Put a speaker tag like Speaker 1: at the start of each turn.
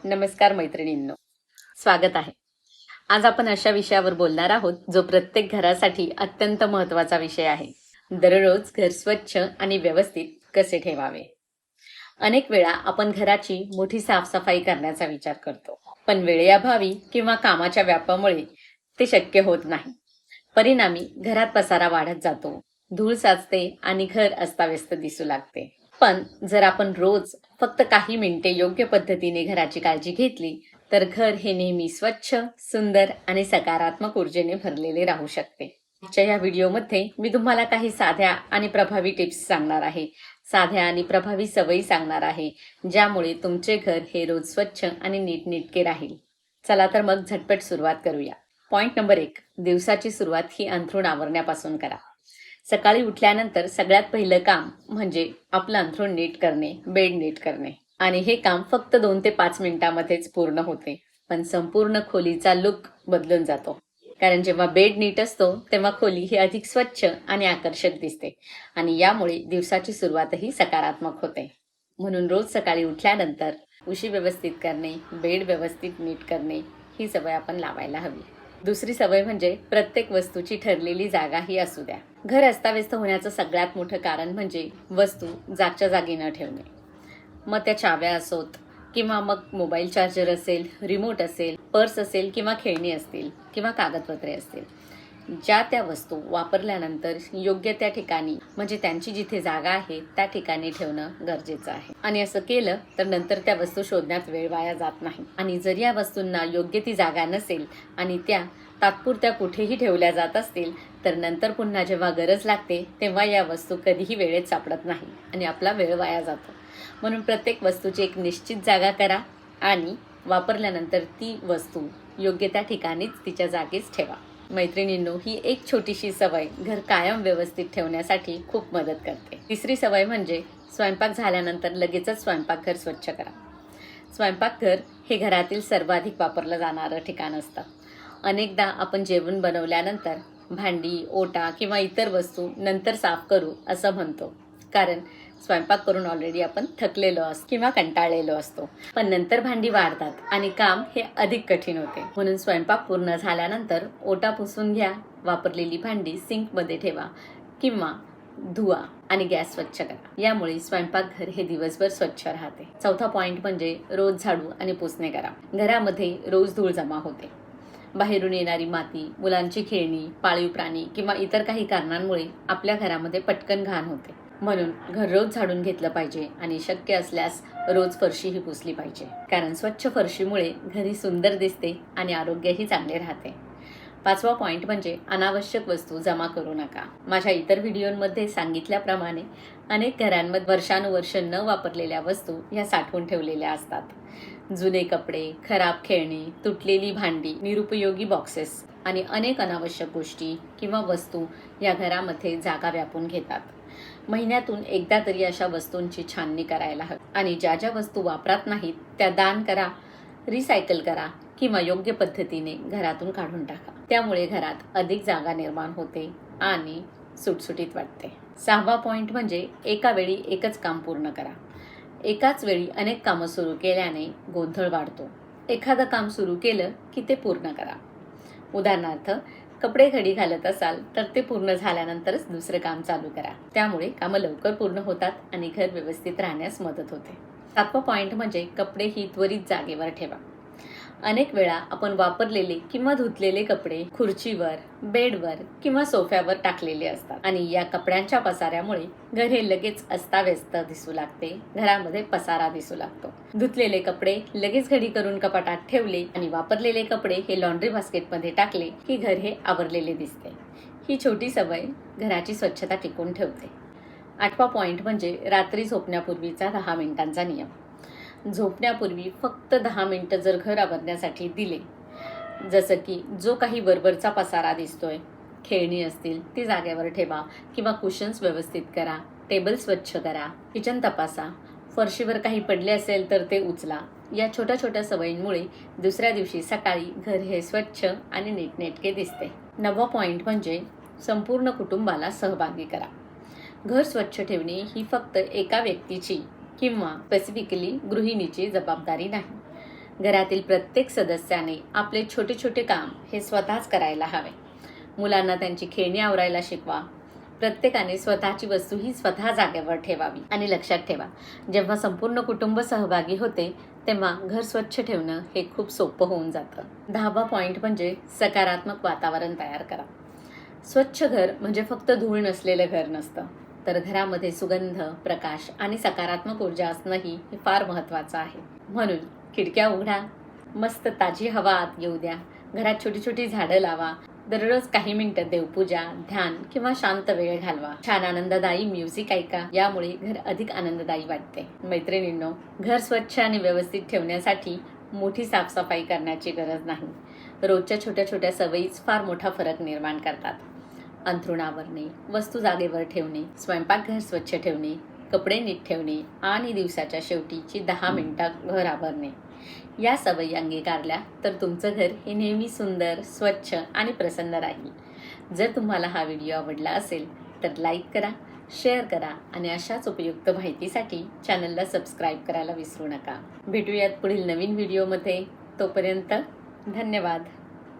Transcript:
Speaker 1: नमस्कार मैत्रिणींनो, स्वागत आहे. आज आपण अशा विषयावर बोलणार आहोत जो प्रत्येक घरासाठी अत्यंत महत्त्वाचा विषय आहे. दररोज घर स्वच्छ आणि व्यवस्थित कसे ठेवावे. अनेक वेळा आपण घराची मोठी साफसफाई करण्याचा विचार करतो, पण वेळेअभावी किंवा कामाच्या व्यापामुळे ते शक्य होत नाही. परिणामी घरात पसारा वाढत जातो, धूळ साचते आणि घर अस्ताव्यस्त दिसू लागते. पण जर आपण रोज फक्त काही मिनिटे योग्य पद्धतीने घराची काळजी घेतली तर घर हे नेहमी स्वच्छ, सुंदर आणि सकारात्मक ऊर्जेने भरलेले राहू शकते. आजच्या या व्हिडिओमध्ये मी तुम्हाला काही साध्या आणि प्रभावी टिप्स सांगणार आहे, साध्या आणि प्रभावी सवयी सांगणार आहे, ज्यामुळे तुमचे घर हे रोज स्वच्छ आणि नीटनेटके राहील. चला तर मग झटपट सुरुवात करूया. पॉइंट नंबर 1, दिवसाची सुरुवात ही अंथरूण आवरण्यापासून करा. सकाळी उठल्यानंतर सगळ्यात पहिलं काम म्हणजे आपलं अंथरूण नीट करणे, बेड नीट करणे. आणि हे काम फक्त 2 ते 5 मिनिटांमध्येच पूर्ण होते, पण संपूर्ण खोलीचा लुक बदलून जातो. कारण जेव्हा बेड नीट असतो तेव्हा खोली ही अधिक स्वच्छ आणि आकर्षक दिसते आणि यामुळे दिवसाची सुरुवातही सकारात्मक होते. म्हणून रोज सकाळी उठल्यानंतर उशी व्यवस्थित करणे, बेड व्यवस्थित नीट करणे ही सवय आपण लावायला हवी. दुसरी सवय म्हणजे प्रत्येक वस्तूची ठरलेली जागा ही असू द्या. घर अस्ताव्यस्त होण्याचं सगळ्यात मोठं कारण म्हणजे वस्तू जागच्या जागी न ठेवणे. मग त्या चाव्या असोत किंवा मग मोबाईल चार्जर असेल, रिमोट असेल, पर्स असेल किंवा खेळणी असतील किंवा कागदपत्रे असतील, ज्या त्या वस्तू वापरल्यानंतर योग्य त्या ठिकाणी म्हणजे त्यांची जिथे जागा आहे त्या ठिकाणी ठेवणं गरजेचं आहे. आणि असं केलं तर नंतर त्या वस्तू शोधण्यात वेळ वाया जात नाही. आणि जर या वस्तूंना योग्य ती जागा नसेल आणि त्या तात्पुरत्या कुठेही ठेवल्या जात असतील तर नंतर पुन्हा जेव्हा गरज लागते तेव्हा या वस्तू कधीही वेळेत सापडत नाही आणि आपला वेळ वाया जातो. म्हणून प्रत्येक वस्तूची एक निश्चित जागा करा आणि वापरल्यानंतर ती वस्तू योग्य त्या ठिकाणीच तिच्या जागीच ठेवा. मैत्रिणींनो, ही एक छोटीशी सवय घर कायम व्यवस्थित ठेवण्यासाठी खूप मदत करते. तिसरी सवय म्हणजे स्वयंपाक झाल्यानंतर लगेचच स्वयंपाकघर स्वच्छ करा. स्वयंपाकघर हे घरातील सर्वाधिक वापरलं जाणारं ठिकाण असतं. अनेकदा आपण जेवण बनवल्यानंतर भांडी, ओटा किंवा इतर वस्तू नंतर साफ करू असं म्हणतो, कारण स्वयंपाक करून ऑलरेडी आपण थकलेलो असतो किंवा कंटाळलेलो असतो. पण नंतर भांडी वाढतात आणि काम हे अधिक कठीण होते. म्हणून स्वयंपाक पूर्ण झाल्यानंतर ओटा पुसून घ्या, वापरलेली भांडी सिंकमध्ये ठेवा किंवा धुवा आणि गॅस स्वच्छ करा. यामुळे स्वयंपाकघर हे दिवसभर स्वच्छ राहते. चौथा पॉइंट म्हणजे रोज झाडू आणि पुसणे करा. घरामध्ये रोज धूळ जमा होते. बाहेरून येणारी माती, मुलांची खेळणी, पाळीव प्राणी किंवा इतर काही कारणांमुळे आपल्या घरामध्ये पटकन घाण होते. म्हणून घर रोज झाडून घेतलं पाहिजे आणि शक्य असल्यास रोज फरशीही पुसली पाहिजे, कारण स्वच्छ फरशीमुळे घरी सुंदर दिसते आणि आरोग्यही चांगले राहते. 5वा पॉइंट म्हणजे अनावश्यक वस्तू जमा करू नका. माझ्या इतर व्हिडिओमध्ये सांगितल्याप्रमाणे अनेक घरांमध्ये वर्षानुवर्ष न वापरलेल्या वस्तू ह्या साठवून ठेवलेल्या असतात. जुने कपडे, खराब खेळणी, तुटलेली भांडी, निरुपयोगी बॉक्सेस आणि अनेक अनावश्यक गोष्टी किंवा वस्तू या घरामध्ये जागा व्यापून घेतात. महिन्यातून एकदा तरी अशा वस्तूंची छाननी करायला हवी आणि ज्या ज्या वस्तू वापरात नाहीत त्या दान करा, रिसायकल करा किंवा योग्य पद्धतीने घरातून काढून टाका. त्यामुळे घरात अधिक जागा निर्माण होते आणि सुटसुटीत वाटते. 6वा पॉइंट म्हणजे एका वेळी एकच काम पूर्ण करा. एकाच वेळी अनेक कामं सुरू केल्याने गोंधळ वाढतो. एखादं काम सुरू केलं की ते पूर्ण करा. उदाहरणार्थ, कपडे घडी घालत असाल तर ते पूर्ण झाल्यानंतरच दुसरं काम चालू करा. त्यामुळे कामं लवकर पूर्ण होतात आणि घर व्यवस्थित राहण्यास मदत होते. 7वा पॉइंट म्हणजे कपडे ही त्वरित जागेवर ठेवा. अनेक वेळा आपण वापरलेले किंवा धुतलेले कपडे खुर्चीवर, बेडवर किंवा सोफ्यावर टाकलेले असतात आणि या कपड्यांच्या पसाऱ्यामुळे घर हे लगेच अस्ताव्यस्त दिसू लागते. घरामध्ये पसारा दिसू लागतो. धुतलेले कपडे लगेच घडी करून कपाटात ठेवले आणि वापरलेले कपडे हे लॉन्ड्री बास्केटमध्ये टाकले की घर हे आवरलेले दिसते. ही छोटी सवय घराची स्वच्छता टिकवून ठेवते. 8वा पॉइंट म्हणजे रात्री झोपण्यापूर्वीचा 10 मिनिटांचा नियम. झोपण्यापूर्वी फक्त 10 मिनिटं जर घर आवरण्यासाठी दिले, जसं की जो काही वरवरचा पसारा दिसतोय, खेळणी असतील ती जागेवर ठेवा किंवा कुशन्स व्यवस्थित करा, टेबल स्वच्छ करा, किचन तपासा, फरशीवर काही पडले असेल तर ते उचला. या छोट्या छोट्या सवयींमुळे दुसऱ्या दिवशी सकाळी घर हे स्वच्छ आणि नीटनेटके दिसते. 9वा पॉइंट म्हणजे संपूर्ण कुटुंबाला सहभागी करा. घर स्वच्छ ठेवणे ही फक्त एका व्यक्तीची किंवा स्पेसिफिकली गृहिणीची जबाबदारी नाही, घरातील प्रत्येक सदस्याने आपले छोटे छोटे काम हे स्वतःच करायला हवे. मुलांना त्यांची खेळणी आवरायला शिकवा. प्रत्येकाने स्वतःची वस्तू ही स्वतः जागेवर ठेवावी. आणि लक्षात ठेवा, जेव्हा संपूर्ण कुटुंब सहभागी होते तेव्हा घर स्वच्छ ठेवणं हे खूप सोपं होऊन जातं. 10वा पॉईंट म्हणजे सकारात्मक वातावरण तयार करा. स्वच्छ घर म्हणजे फक्त धूळ नसलेलं घर नसतं, तर घरामध्ये सुगंध, प्रकाश आणि सकारात्मक ऊर्जा असणंही हे फार महत्त्वाचं आहे. म्हणून खिडक्या उघडा, मस्त ताजी हवा आत येऊ द्या, घरात छोटी छोटी झाडं लावा, दररोज काही मिनिटं देवपूजा, ध्यान किंवा शांत वेळ घालवा, छान आनंददायी म्युझिक ऐका. यामुळे घर अधिक आनंददायी वाटते. मैत्रिणींनो, घर स्वच्छ आणि व्यवस्थित ठेवण्यासाठी मोठी साफसफाई करण्याची गरज नाही. रोजच्या छोट्या छोट्या सवयीच फार मोठा फरक निर्माण करतात. अंथरूण आवरणे, वस्तू जागेवर ठेवणे, स्वयंपाकघर स्वच्छ ठेवणे, कपडे नीट ठेवणे आणि दिवसाच्या शेवटीची 10 मिनिटं घर आवरणे, या सवयी अंगीकारल्या तर तुमचं घर हे नेहमी सुंदर, स्वच्छ आणि प्रसन्न राहील. जर तुम्हाला हा व्हिडिओ आवडला असेल तर लाईक करा, शेअर करा आणि अशाच उपयुक्त माहितीसाठी चॅनलला सबस्क्राईब करायला विसरू नका. भेटूयात पुढील नवीन व्हिडिओमध्ये. तोपर्यंत धन्यवाद.